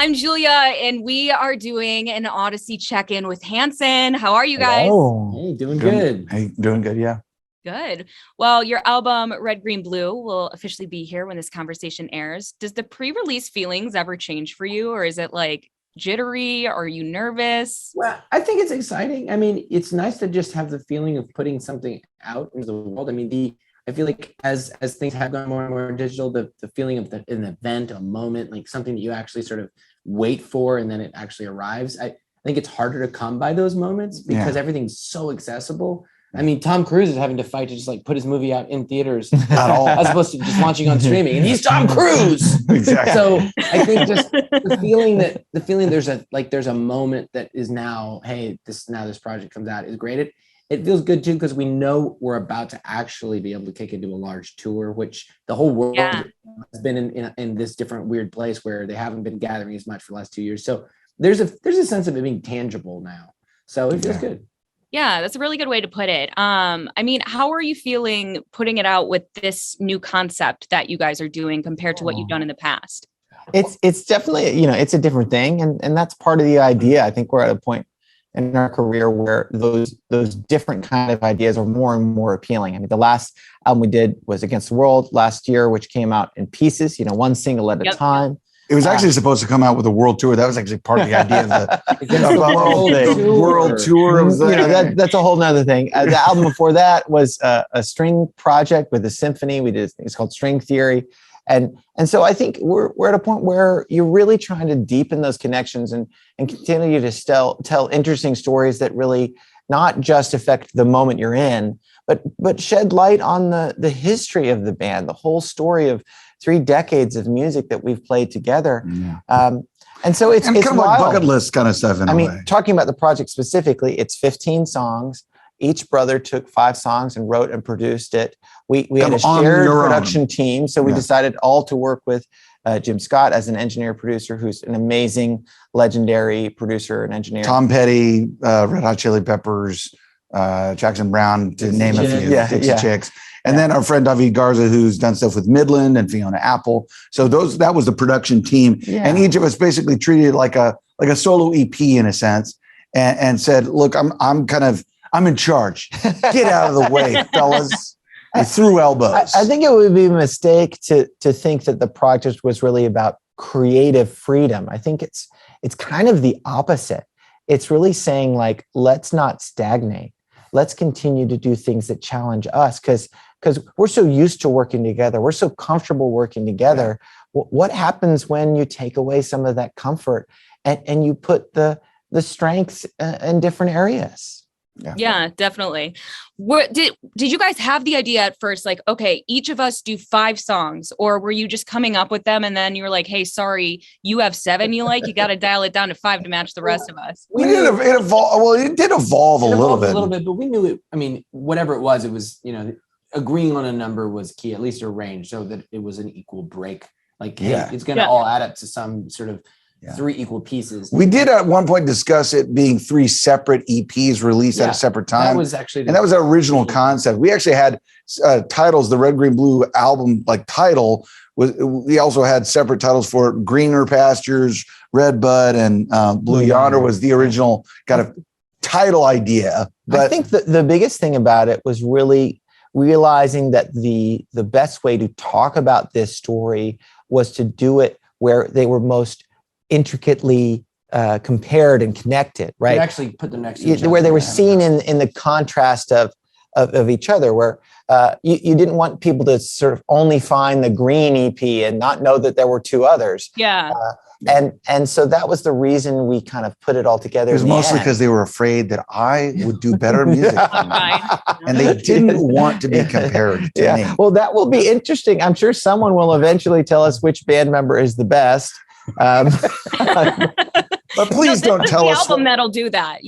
I'm Julia, and we are doing an Audacy check-in with Hanson. How are you guys? Oh, hey, doing good. Hey, doing good, yeah. Good. Well, your album Red, Green, Blue will officially be here when this conversation airs. Does the pre-release feelings ever change for you, or is it like jittery? Are you nervous? Well, I think it's exciting. I mean, it's nice to just have the feeling of putting something out into the world. I mean, I feel like as things have gone more and more digital, the feeling of an event, a moment, like something that you actually sort of wait for and then it actually arrives. I think it's harder to come by those moments because everything's so accessible. I mean, Tom Cruise is having to fight to just like put his movie out in theaters at all, as opposed to just launching on streaming. And he's Tom Cruise. Exactly. So I think just the feeling there's a moment that is now, hey, this project comes out is great. It feels good too because we know we're about to actually be able to kick into a large tour, which the whole world has been in this different weird place where they haven't been gathering as much for the last 2 years. So there's a sense of it being tangible now. So it feels good. Yeah, that's a really good way to put it. I mean, how are you feeling putting it out with this new concept that you guys are doing compared to what you've done in the past? It's definitely, it's a different thing. And that's part of the idea. I think we're at a point in our career where those different kind of ideas are more and more appealing. I mean, the last album we did was Against the World last year, which came out in pieces, one single at a time. It was actually supposed to come out with a world tour. That was actually part of the idea of the world tour. That's a whole nother thing. The album before that was a string project with a symphony. We did things called String Theory. And so I think we're at a point where you're really trying to deepen those connections and continue to tell interesting stories that really not just affect the moment you're in, but shed light on the history of the band, the whole story of 3 decades of music that we've played together. Yeah. And so it's kind of like wild. bucket list kind of stuff in a way. Talking about the project specifically, it's 15 songs. Each brother took 5 songs and wrote and produced it. We had a shared production team. So we decided all to work with Jim Scott as an engineer producer, who's an amazing, legendary producer and engineer. Tom Petty, Red Hot Chili Peppers, Jackson Brown, to name a few, Dixie Chicks. And then our friend David Garza, who's done stuff with Midland and Fiona Apple. So that was the production team. Yeah. And each of us basically treated it like a solo EP in a sense and said, look, I'm in charge. Get out of the way, fellas. I threw elbows. I think it would be a mistake to think that the project was really about creative freedom. I think it's kind of the opposite. It's really saying, like, let's not stagnate. Let's continue to do things that challenge us because we're so used to working together. We're so comfortable working together. Yeah. What happens when you take away some of that comfort and you put the strengths in different areas? Yeah, definitely. Did you guys have the idea at first, like, okay, each of us do 5 songs, or were you just coming up with them and then you were like, hey, sorry, you have 7 you like, you got to dial it down to 5 to match the rest of us? It did evolve a little bit, but we knew it. I mean, whatever it was, agreeing on a number was key, at least a range, so that it was an equal break. Like, hey, it's going to all add up to some sort of 3 equal pieces. We did at one point discuss it being 3 separate EPs released at a separate time. That was actually, that was our original concept. We actually had titles. The Red, Green, Blue album, like title we also had separate titles for Greener Pastures, Red Bud, and Blue Yonder was the original kind of title idea. But I think the biggest thing about it was really realizing that the best way to talk about this story was to do it where they were most intricately compared and connected, right? You actually put them next to each other. Where they were seen in the contrast of each other, where you didn't want people to sort of only find the Green EP and not know that there were 2 others. Yeah. And so that was the reason we kind of put it all together. It was mostly because they were afraid that I would do better music than them. And they didn't want to be compared to me. Well, that will be interesting. I'm sure someone will eventually tell us which band member is the best. But please don't tell us. The album that'll do that,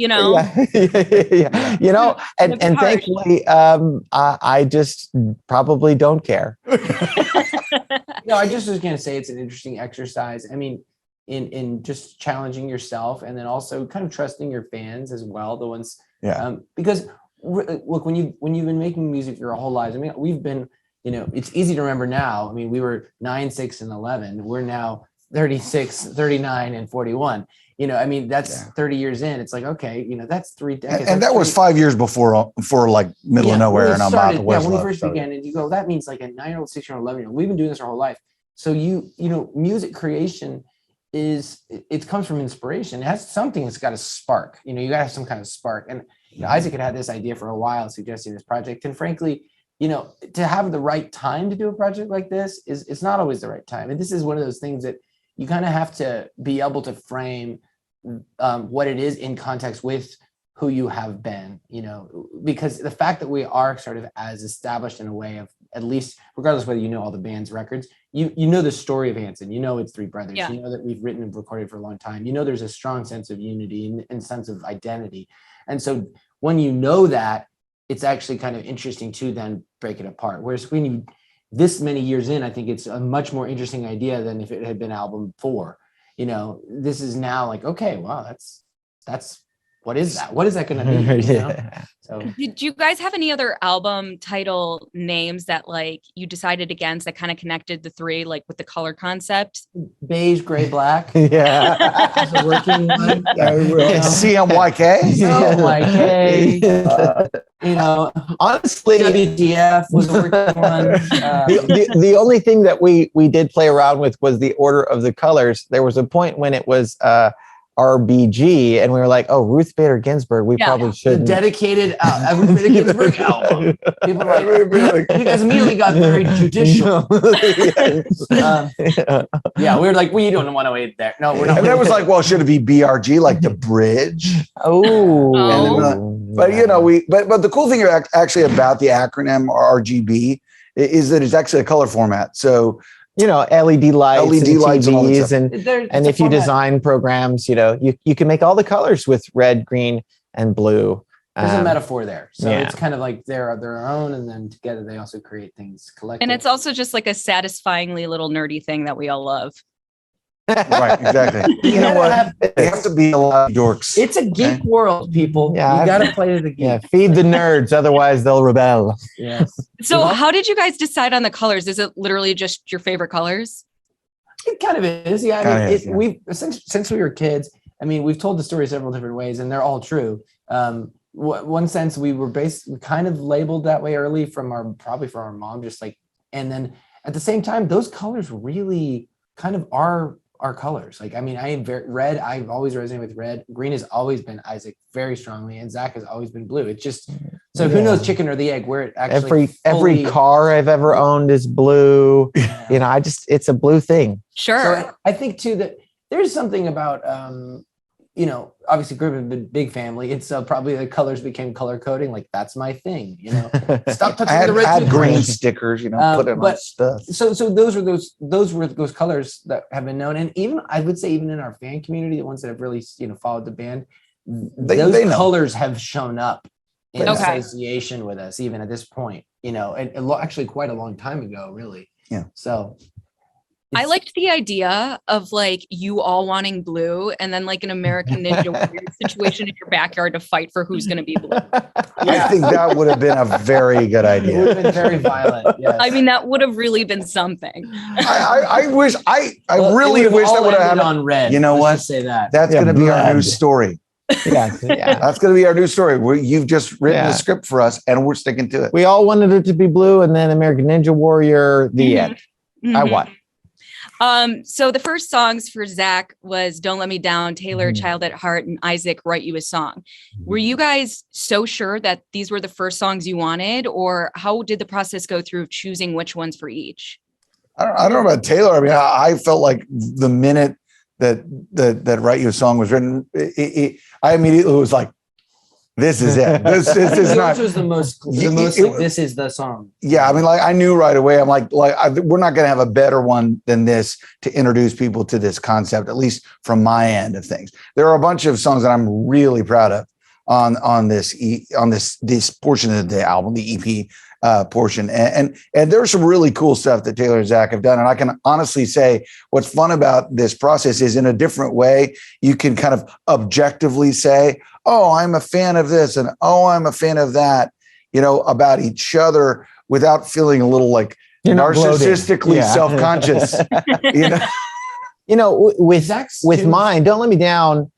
and thankfully, I just probably don't care. I just was going to say it's an interesting exercise. I mean, in just challenging yourself, and then also kind of trusting your fans as well. The ones, because look, when you've been making music your whole lives, I mean, we've been, it's easy to remember now. I mean, we were 9, 6, and 11. We're now 36, 39, and 41. I mean, that's 30 years in. It's like, okay, that's 3 decades. And that was 5 years before like Middle of Nowhere and I'm out the West. Yeah, when we first began, and you go, that means like a 9-year-old, 6-year-old, 11-year-old. We've been doing this our whole life. So music creation it comes from inspiration. It has something that's got a spark. You got to have some kind of spark. And Isaac had this idea for a while, suggesting this project. And frankly, to have the right time to do a project like this it's not always the right time. And this is one of those things that you kind of have to be able to frame what it is in context with who you have been, because the fact that we are sort of as established in a way of, at least regardless of whether all the band's records, you know the story of Hanson, it's 3 brothers, Yeah. that we've written and recorded for a long time, there's a strong sense of unity and sense of identity. And so when that, it's actually kind of interesting to then break it apart. Whereas when you this many years in, I think it's a much more interesting idea than if it had been album 4. This is now like, okay, wow, that's what is that? What is that going to be? So did you guys have any other album title names that like you decided against that kind of connected the 3, like with the color concept? Beige, gray, black. Yeah. That's a working one. CMYK. Honestly, WTF was a working one. The only thing that we did play around with was the order of the colors. There was a point when it was RBG, and we were like, "Oh, Ruth Bader Ginsburg, we probably should." The dedicated Ruth Bader Ginsburg album. People were like, you guys immediately got very judicial. We were like, we don't want to wait there. No, we're not. And that was like, well, should it be BRG, like the bridge? But but the cool thing actually about the acronym RGB is that it's actually a color format. So LED lights, and lights, TVs, and if you design programs, you can make all the colors with red, green, and blue. There's a metaphor there. So it's kind of like they're their own, and then together they also create things collectively. And it's also just like a satisfyingly little nerdy thing that we all love. Right, exactly. You know what? They have to be a lot of dorks. It's a geek world, people. Yeah, you got to play the geek. Yeah, feed the nerds, otherwise they'll rebel. Yes. So how did you guys decide on the colors? Is it literally just your favorite colors? It kind of is. Yeah. We've since we were kids, we've told the story several different ways, and they're all true. One sense we were kind of labeled that way early from our mom, just like, and then at the same time, those colors really kind of are our colors. Like, I am very red. I've always resonated with red. Green has always been Isaac very strongly, and Zach has always been blue. It's just, so who knows, chicken or the egg, where it actually every car I've ever owned is blue. Yeah. It's a blue thing. Sure. So I think too that there's something about, obviously grew up in a big family. It's probably the colors became color coding. Like, that's my thing, Stop touching the red. Add green stickers, put it on stuff. So those were those colors that have been known. And even, I would say, even in our fan community, the ones that have really, followed the band, those colors have shown up in association with us, even at this point, and actually quite a long time ago, really. Yeah. So I liked the idea of like you all wanting blue and then like an American Ninja Warrior situation in your backyard to fight for who's going to be blue. I think that would have been a very good idea. It would have been very violent. Yes. That would have really been something. I really wish that would have happened on red. You know what? Say that. That's going to be our new story. Yeah. That's going to be our new story. You've just written the script for us, and we're sticking to it. We all wanted it to be blue, and then American Ninja Warrior. The end. I won. So the first songs for Zach was Don't Let Me Down, Taylor, Child at Heart, and Isaac, Write You a Song. Were you guys so sure that these were the first songs you wanted, or how did the process go through choosing which ones for each? I don't know about Taylor. I felt like the minute that Write You a Song was written, I immediately was like, this is it. This is not. Was the most like, this is the song. Yeah, I knew right away. I'm like we're not going to have a better one than this to introduce people to this concept, at least from my end of things. There are a bunch of songs that I'm really proud of on this portion of the album, the EP portion, and there's some really cool stuff that Taylor and Zach have done. And I can honestly say what's fun about this process is, in a different way, you can kind of objectively say, oh, I'm a fan of this, and oh, I'm a fan of that, about each other, without feeling a little like narcissistically self-conscious. You know, with Zach's with too- mine, Don't Let Me Down,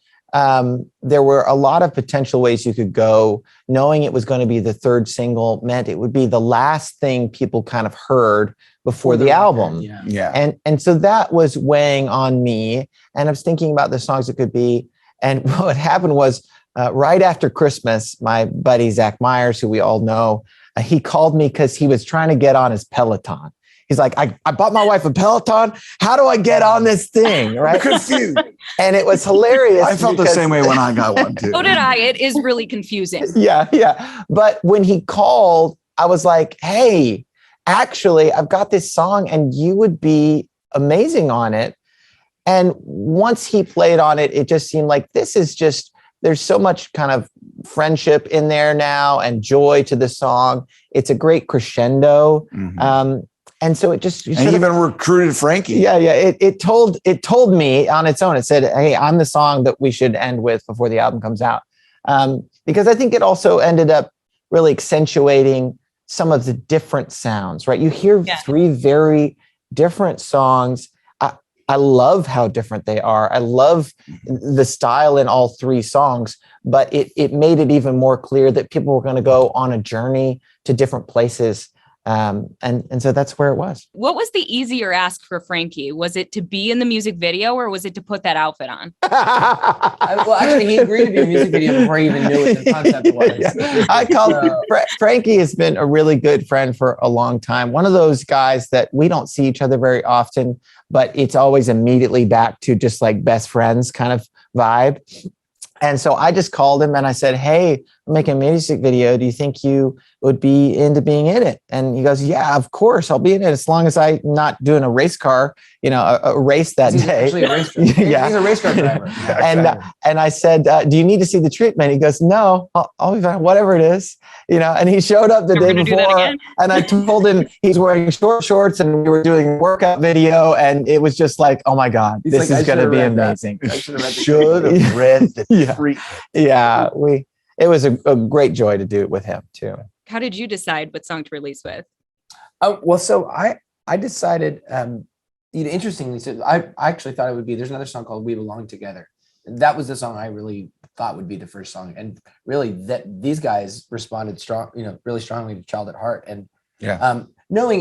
there were a lot of potential ways you could go. Knowing it was going to be the third single meant it would be the last thing people kind of heard before the album. Yeah. Yeah. And so that was weighing on me. And I was thinking about the songs it could be. And what happened was right after Christmas, my buddy Zach Myers, who we all know, he called me because he was trying to get on his Peloton. He's like, I bought my wife a Peloton. How do I get on this thing? Right? Confused. And it was hilarious. I felt the because- same way when I got one too. So did I. It is really confusing. Yeah. But when he called, I was like, hey, actually, I've got this song and you would be amazing on it. And once he played on it, it just seemed like this is just, there's so much kind of friendship in there now and joy to the song. It's a great crescendo. Mhm. And so it just, And he even recruited Frankie. yeah. It told me on its own. It said, hey, I'm the song that we should end with before the album comes out. Because I think it also ended up really accentuating some of the different sounds, right? You hear three very different songs. I love how different they are. I love the style in all three songs, but it made it even more clear that people were going to go on a journey to different places. And so that's where it was. What was the easier ask for Frankie? Was it to be in the music video or was it to put that outfit on? Well, actually, he agreed to be in a music video before he even knew what the concept was. Yeah. I called Frankie has been a really good friend for a long time. One of those guys that we don't see each other very often, but it's always immediately back to just like best friends kind of vibe. And so I just called him and I said, hey, I'm making a music video. Do you think you would be into being in it? And he goes, yeah, of course, I'll be in it as long as I'm not doing a race car, a race that He's day. actually a race car. Yeah. He's a race car driver. And I said, do you need to see the treatment? He goes, no, I'll be fine, whatever it is, and he showed up the day before and I told him he's wearing short shorts and we were doing a workout video. And it was just like, oh my God, this is going to be amazing. I should have read the treatment. Yeah, it was a great joy to do it with him too. How did you decide what song to release with? Well, so I decided, interestingly, so I actually thought it would be, there's another song called We Belong Together. That was the song I really thought would be the first song. And really that these guys responded really strongly to Child at Heart. And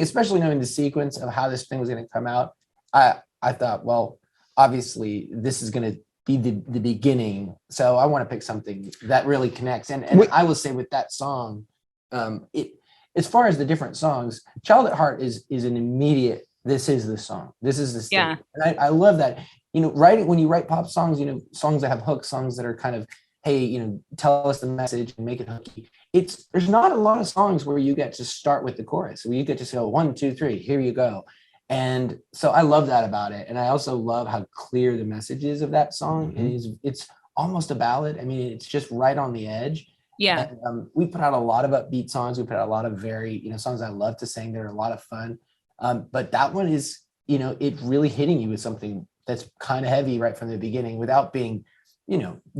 especially knowing the sequence of how this thing was going to come out, I thought, well, obviously this is going to be the beginning. So I want to pick something that really connects. And I will say with that song, as far as the different songs, Child at Heart is an immediate, this is the song. This is the statement. And I love that, when you write pop songs, songs that have hooks, songs that are kind of, hey, tell us the message and make it hooky. There's not a lot of songs where you get to start with the chorus, where you get to go 1, 2, 3, here you go. And so I love that about it. And I also love how clear the message is of that song. Mm-hmm. It's almost a ballad. I mean, it's just right on the edge. Yeah. And, we put out a lot of upbeat songs. We put out a lot of very, songs I love to sing. They're a lot of fun. But that one is, it really hitting you with something that's kind of heavy right from the beginning without being,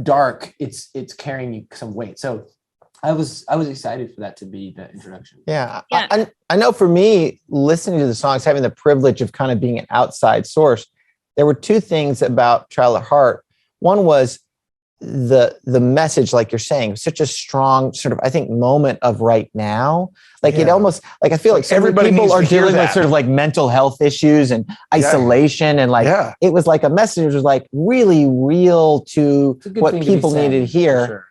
dark. It's carrying you some weight. So I was excited for that to be the introduction. Yeah. I know for me, listening to the songs, having the privilege of kind of being an outside source, there were two things about Child at Heart. One was the message, like you're saying, such a strong sort of, I think, moment of right now. It almost like, I feel like everybody people are dealing with sort of like mental health issues and isolation. And it was like a message that was like really real to what people needed to hear. Sure.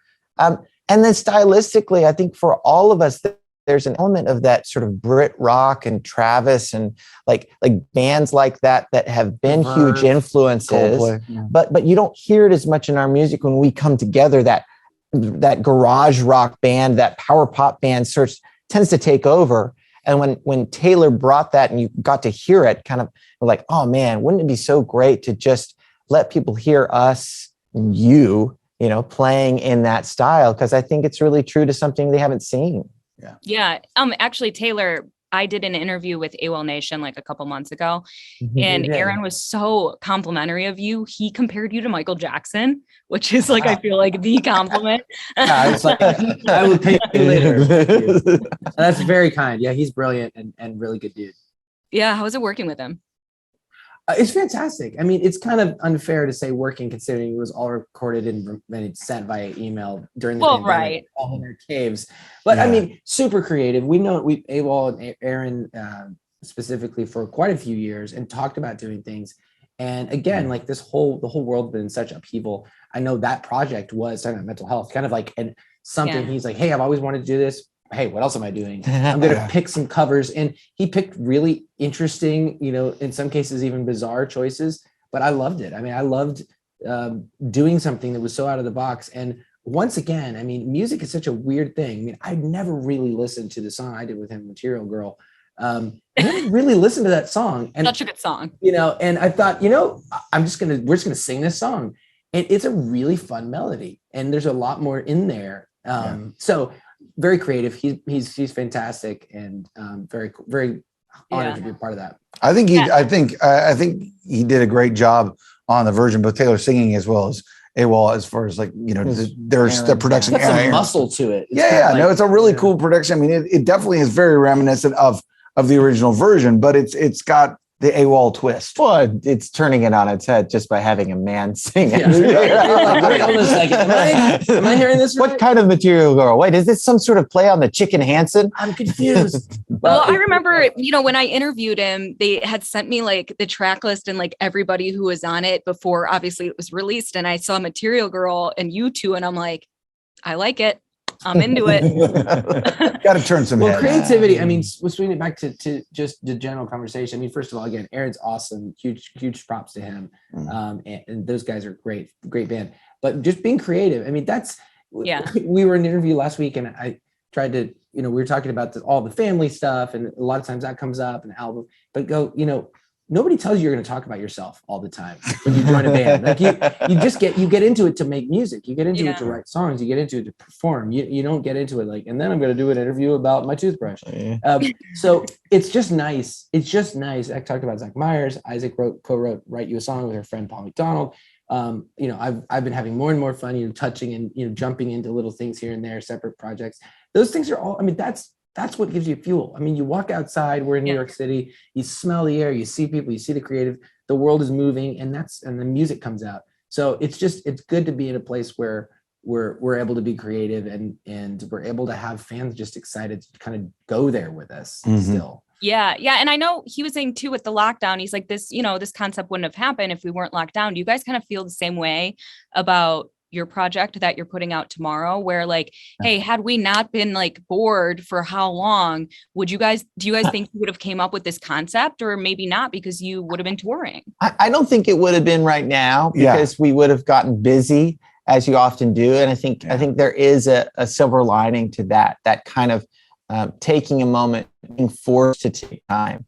And then stylistically, I think for all of us, there's an element of that sort of Brit rock and Travis and like bands like that have been huge influences. But you don't hear it as much in our music when we come together. That garage rock band, that power pop band tends to take over. And when Taylor brought that and you got to hear it, kind of like, oh man, wouldn't it be so great to just let people hear us and you playing in that style, because I think it's really true to something they haven't seen. Yeah. Actually, Taylor, I did an interview with AWOL Nation like a couple months ago, and Aaron was so complimentary of you. He compared you to Michael Jackson, which is like, I feel like the compliment. It's like, I will pay you later. That's very kind. Yeah, he's brilliant and really good dude. Yeah. How was it working with him? It's fantastic. I mean, it's kind of unfair to say working considering it was all recorded and sent via email during the pandemic, right, all in our caves. But I mean, super creative. We know AWOL and Aaron specifically for quite a few years and talked about doing things. And again, like the whole world's been in such upheaval. I know that project was talking about mental health, kind of like something. He's like, hey, I've always wanted to do this. Hey, what else am I doing? I'm going to pick some covers. And he picked really interesting, in some cases, even bizarre choices, but I loved it. I mean, I loved doing something that was so out of the box. And once again, I mean, music is such a weird thing. I mean, I'd never really listened to the song I did with him, Material Girl. I didn't really listen to that song. And such a good song. And I thought, we're just going to sing this song. And it's a really fun melody. And there's a lot more in there. So very creative. He's fantastic and very, very honored to be a part of that. I think he did a great job on the version, both Taylor singing as well as AWOL, as far as like, there's the production. It's got some muscle to it. It's a really cool production. I mean, it definitely is very reminiscent of the original version, but it's got the AWOL twist. Well, it's turning it on its head just by having a man sing it. Wait, hold on a second. Am I hearing this right? What kind of Material Girl? Wait, is this some sort of play on the Chicken Hanson? I'm confused. Well, I remember, when I interviewed him, they had sent me like the track list and like everybody who was on it before, obviously it was released. And I saw Material Girl and you two, and I'm like, I like it. I'm into it. Got to turn some heads. Creativity. I mean, we'll swing it back to just the general conversation. I mean, first of all, again, Aaron's awesome. Huge props to him. And those guys are great band. But just being creative. I mean, we were in an interview last week, and I tried to, we were talking about all the family stuff, and a lot of times that comes up in the album. But nobody tells you you're going to talk about yourself all the time when you join a band. Like you get into it to make music. You get into it to write songs. You get into it to perform. You don't get into it like, and then I'm going to do an interview about my toothbrush. So it's just nice. It's just nice. I talked about Zach Myers. Isaac co-wrote Write You a Song with her friend Paul McDonald. I've been having more and more fun, touching and, jumping into little things here and there, separate projects. Those things are all, I mean, that's what gives you fuel. I mean, you walk outside, we're in New York City, you smell the air, you see people, you see the creative, the world is moving, and the music comes out. So it's good to be in a place where we're able to be creative and we're able to have fans just excited to kind of go there with us still. Yeah. And I know he was saying too, with the lockdown, he's like this, this concept wouldn't have happened if we weren't locked down. Do you guys kind of feel the same way about your project that you're putting out tomorrow, where like, hey, had we not been like bored for how long, do you guys think you would have came up with this concept, or maybe not because you would have been touring? I don't think it would have been right now because we would have gotten busy, as you often do. And I think there is a silver lining to that kind of taking a moment, being forced to take time.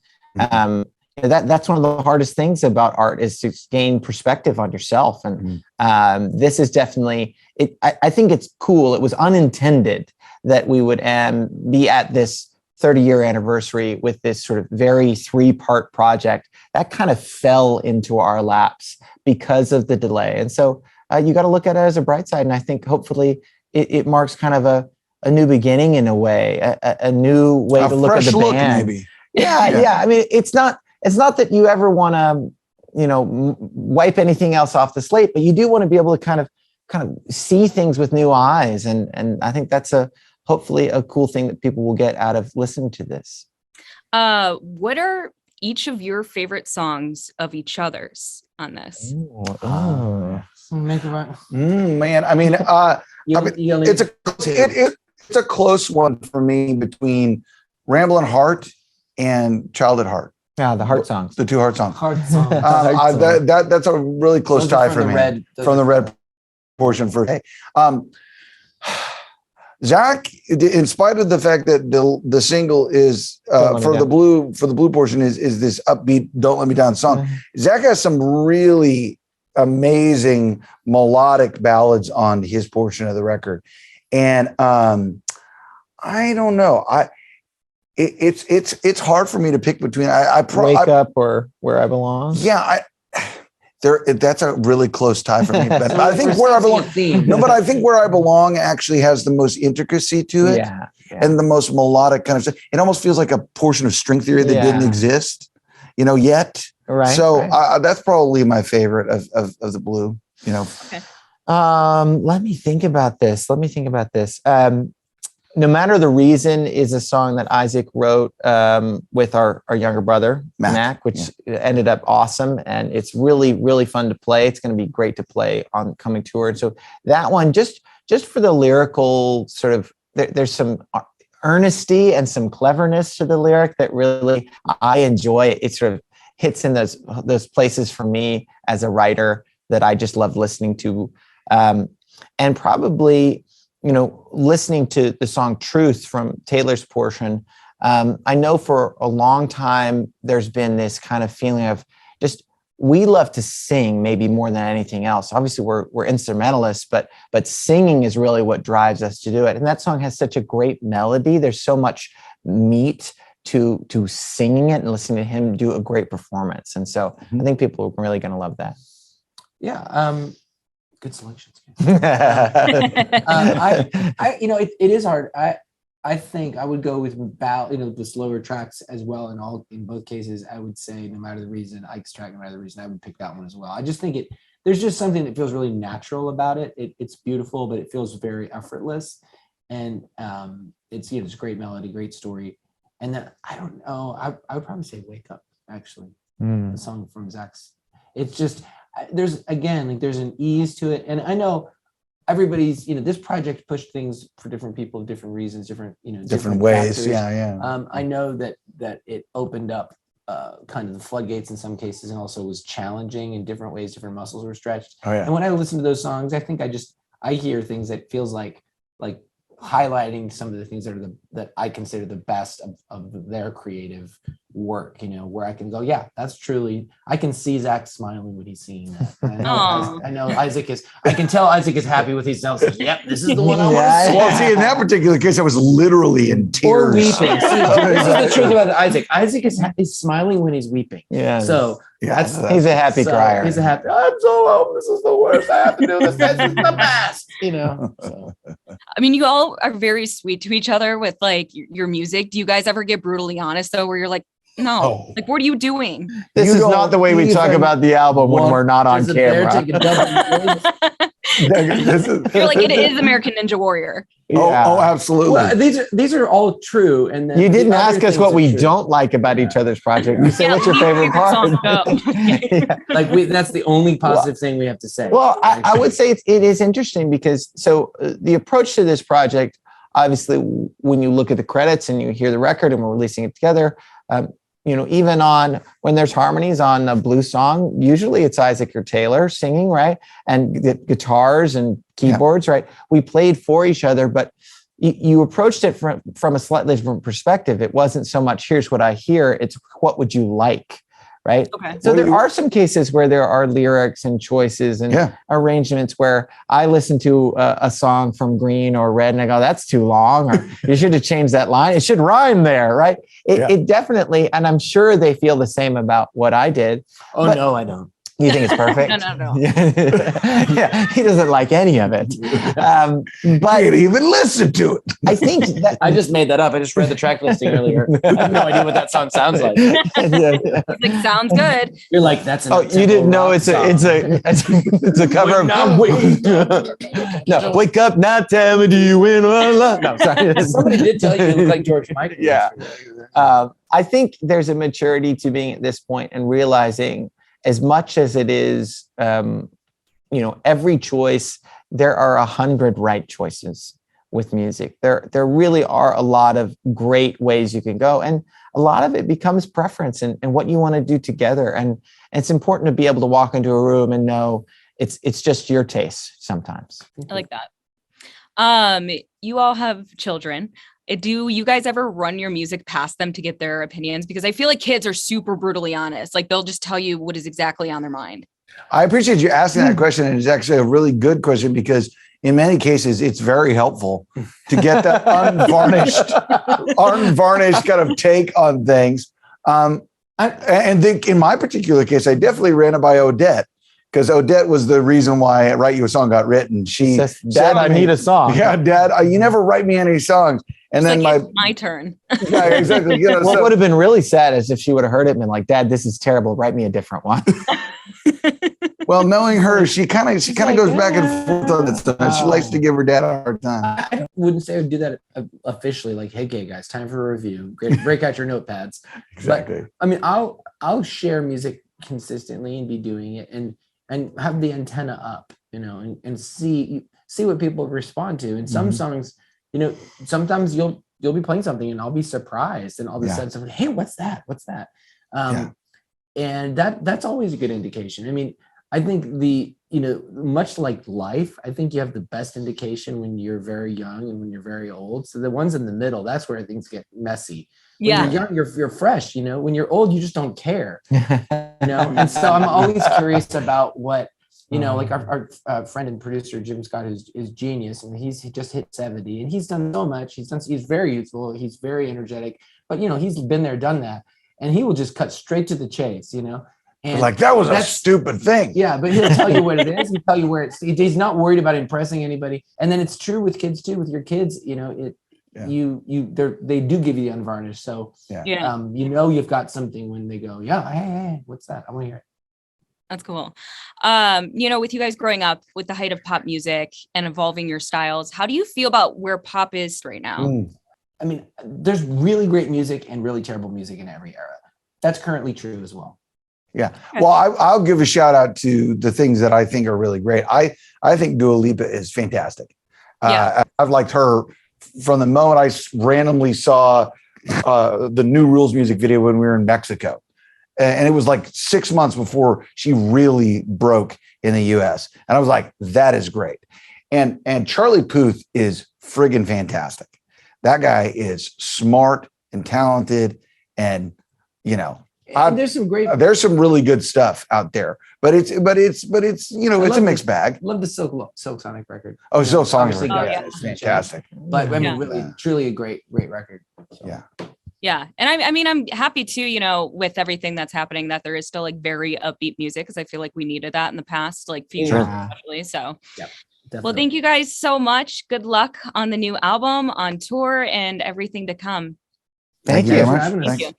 That's one of the hardest things about art, is to gain perspective on yourself. And this is definitely it. I think it's cool. It was unintended that we would be at this 30-year anniversary with this sort of very 3-part project that kind of fell into our laps because of the delay. And so you got to look at it as a bright side. And I think hopefully it marks kind of a new beginning in a way, a new way to look at the band. Maybe. Yeah. I mean, it's not that you ever want to, wipe anything else off the slate, but you do want to be able to kind of see things with new eyes. And I think that's hopefully a cool thing that people will get out of listening to this. What are each of your favorite songs of each other's on this? Man, I mean, it's a close one for me between Ramblin' Heart and Child at Heart. Yeah, the heart songs. The 2 heart songs. Song. That's a really close tie for me. From the red portion for Zach, in spite of the fact that the single is for the blue portion is this upbeat "Don't Let Me Down" song, Zach has some really amazing melodic ballads on his portion of the record, and I don't know. It's hard for me to pick between. Wake Up or Where I Belong. Yeah, that's a really close tie for me. But I think Where I Belong. No, but I think Where I Belong actually has the most intricacy to it, and the most melodic kind of stuff. It almost feels like a portion of string theory that didn't exist, yet. Right. So right. that's probably my favorite of the Blue. You know. Okay. Let me think about this. No Matter the Reason is a song that Isaac wrote with our younger brother, Mac, which ended up awesome. And it's really, really fun to play. It's going to be great to play on coming tour. And so that one, just for the lyrical sort of, there's some earnesty and some cleverness to the lyric that really I enjoy. It sort of hits in those places for me as a writer that I just love listening to. And probably, listening to the song Truth from Taylor's portion, I know for a long time, there's been this kind of feeling of just, we love to sing maybe more than anything else. Obviously we're instrumentalists, but singing is really what drives us to do it. And that song has such a great melody. There's so much meat to singing it and listening to him do a great performance. And so I think people are really going to love that. Yeah. Good selections. It is hard. I think I would go with the slower tracks as well. In both cases, I would say No Matter the Reason, Ike's track, No Matter the Reason, I would pick that one as well. I just think there's just something that feels really natural about it. It's beautiful, but it feels very effortless. And it's a great melody, great story. And then I don't know, I would probably say Wake Up, actually. The song from Zach's. It's just, there's an ease to it. And I know everybody's, this project pushed things for different people, different reasons, different ways. factors. Yeah. I know that it opened up kind of the floodgates in some cases, and also was challenging in different ways, different muscles were stretched. Oh, yeah. And when I listen to those songs, I think I hear things that feels like highlighting some of the things that I consider the best of their creative work, where I can go, yeah, that's truly, I can see Zach smiling when he's seeing that. I know I can tell Isaac is happy with himself. Yep, this is the one I want to see. Well, see, in that particular case, I was literally in tears. Or weeping. See, this is the truth about Isaac. Isaac is smiling when he's weeping. Yeah. So he's a happy crier. He's I'm so home. This is the worst. I have to do this. This is the best. So. I mean, you all are very sweet to each other with your music. Do you guys ever get brutally honest though, where you're like, no, what are you doing? This is not the way we talk about the album when we're not on camera. You're like, it is American Ninja Warrior. Yeah. Oh, absolutely. Well, these are all true. And then you didn't ask us what we don't like about each other's project. You say what's your favorite part. That's the only positive thing we have to say. Well, I would say it is interesting because the approach to this project, obviously, when you look at the credits and you hear the record and we're releasing it together, even when there's harmonies on a blues song, usually it's Isaac or Taylor singing, right? And the guitars and keyboards, right? We played for each other, but you approached it from a slightly different perspective. It wasn't so much, here's what I hear, it's what would you like, right? Okay. So there are some cases where there are lyrics and choices and arrangements where I listen to a song from Green or Red and I go, that's too long, or you should have changed that line. It should rhyme there, right? It definitely, and I'm sure they feel the same about what I did. No, I don't. You think it's perfect? No. Yeah, he doesn't like any of it. But you didn't even listen to it. I think that I just made that up. I just read the track listing earlier. I have no idea what that song sounds like. It's sounds good. You're like, that's an you didn't know it's a cover of No, wake up now, tell me, do you win or love? No, sorry. Somebody did tell you look like George Michael. Yeah. I think there's a maturity to being at this point and realizing, as much as it is, every choice, there are 100 right choices with music. There really are a lot of great ways you can go. And a lot of it becomes preference and what you want to do together. And it's important to be able to walk into a room and know it's just your taste sometimes. I like that. You all have children. Do you guys ever run your music past them to get their opinions? Because I feel like kids are super brutally honest. They'll just tell you what is exactly on their mind. I appreciate you asking that question. And it's actually a really good question because in many cases, it's very helpful to get that unvarnished kind of take on things. And think in my particular case, I definitely ran it by Odette. because Odette was the reason why Write You a Song got written. She Says, said Dad, I to me, need a song. Yeah, Dad, you never write me any songs. And It's then like, it's my turn. yeah, exactly. You know, What so- would have been really sad is if she would have heard it and been like, Dad, this is terrible. Write me a different one. well, knowing her, she kind of like, goes back and forth on that stuff. She likes to give her dad a hard time. I wouldn't say I would do that officially. Like, hey, guys, time for a review. Great, break out your notepads. Exactly. But, I mean, I'll share music consistently and be doing it and have the antenna up, you know, and see what people respond to. And some songs, you know, sometimes you'll be playing something and I'll be surprised and all of a sudden someone, hey, what's that? And that's always a good indication. I mean, I think much like life, I think you have the best indication when you're very young and when you're very old. So the ones in the middle, that's where things get messy. When you're young, you're fresh, you know. When you're old, you just don't care, you know. And so I'm always curious about what, you know, like our friend and producer Jim Scott is genius, and he just hit 70, and he's done so much. He's very youthful, he's very energetic, but you know, he's been there, done that, and he will just cut straight to the chase, you know. And like, that was a stupid thing. Yeah, but he'll tell you what it is. He'll tell you where he's not worried about impressing anybody. And then it's true with kids too. With your kids, you know, they do give you the unvarnished. So you know, you've got something when they go, hey, what's that? I want to hear it. That's cool. You know, with you guys growing up with the height of pop music and evolving your styles, how do you feel about where pop is right now? I mean, there's really great music and really terrible music in every era. That's currently true as well. Yeah. Well, I'll give a shout out to the things that I think are really great. I think Dua Lipa is fantastic. I've liked her from the moment I randomly saw the New Rules music video when we were in Mexico. And it was like 6 months before she really broke in the US. And I was like, that is great. And Charlie Puth is friggin' fantastic. That guy is smart and talented, and you know, there's some really good stuff out there, but it's you know, it's a mixed bag. Love the Silk Sonic record. Oh, Silk Sonic is fantastic. But I mean, really, truly a great record. So. Yeah. And I mean, I'm happy too, you know, with everything that's happening, that there is still like very upbeat music, because I feel like we needed that in the past, like few years especially. So Definitely. Well, thank you guys so much. Good luck on the new album, on tour, and everything to come. Thank you. Thank you.